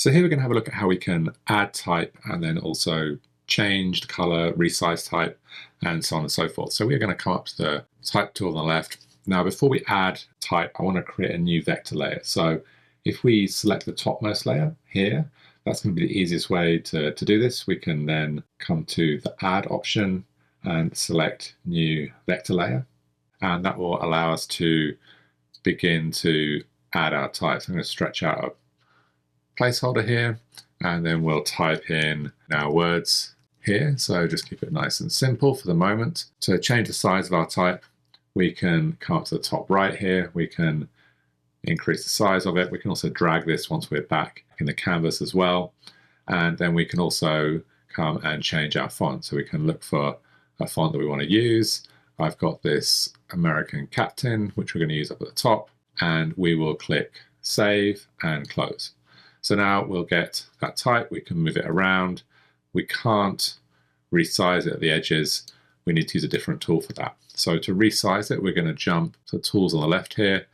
So here we're going to have a look at how we can add type and then also change the color, resize type, and so on and so forth. So we're going to come up to the type tool on the left. Now, before we add type, I want to create a new vector layer. So if we select the topmost layer here, that's going to be the easiest way to do this. We can then come to the add option and select new vector layer. And that will allow us to begin to add our types. I'm going to stretch out a placeholder here, and then we'll type in our words here. So just keep it nice and simple for the moment. To change the size of our type, we can come up to the top right here. We can increase the size of it. We can also drag this once we're back in the canvas as well. And then we can also come and change our font. So we can look for a font that we want to use. I've got this American Captain, which we're going to use up at the top, and we will click Save and Close. So now we'll get that type. We can move it around. We can't resize it at the edges. We need to use a different tool for that. So to resize it, we're going to jump to tools on the left here.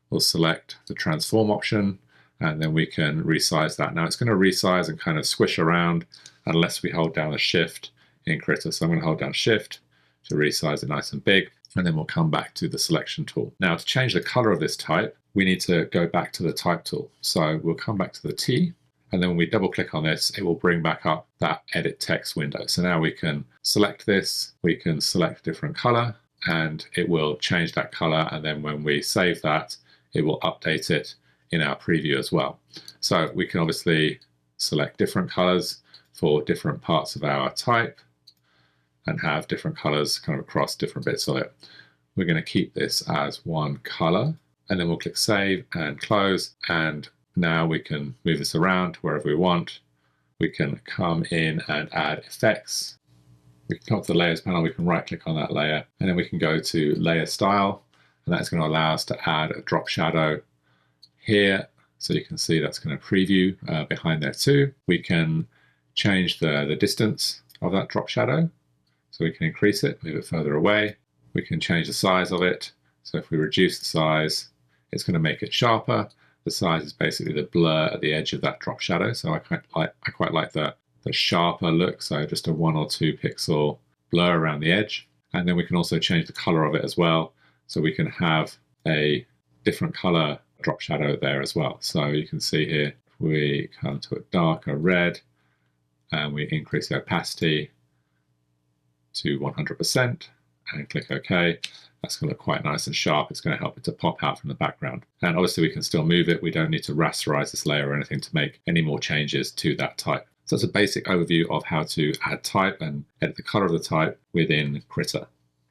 We'll select the transform option, and then we can resize that. Now it's going to resize and kind of squish around unless we hold down the shift in Krita. So I'm going to hold down shift to resize it nice and big, and then we'll come back to the selection tool. Now to change the color of this type, we need to go back to the type tool. So we'll come back to the T, and then when we double click on this, it will bring back up that edit text window. So now we can select this, we can select a different color, and it will change that color. And then when we save that, it will update it in our preview as well. So we can obviously select different colors for different parts of our type and have different colors kind of across different bits of it. We're going to keep this as one color, and then we'll click Save and Close. And now we can move this around wherever we want. We can come in and add effects. We can come to the Layers panel, we can right click on that layer, and then we can go to Layer Style, and that's going to allow us to add a drop shadow here. So you can see that's going to preview behind there too. We can change the distance of that drop shadow. So we can increase it, move it further away. We can change the size of it. So if we reduce the size, it's going to make it sharper. The size is basically the blur at the edge of that drop shadow. So I quite like the sharper look. So just a 1 or 2 pixel blur around the edge. And then we can also change the color of it as well. So we can have a different color drop shadow there as well. So you can see here, if we come to a darker red and we increase the opacity to 100% and click OK, that's going to look quite nice and sharp. It's going to help it to pop out from the background. And obviously we can still move it. We don't need to rasterize this layer or anything to make any more changes to that type. So that's a basic overview of how to add type and edit the color of the type within Krita.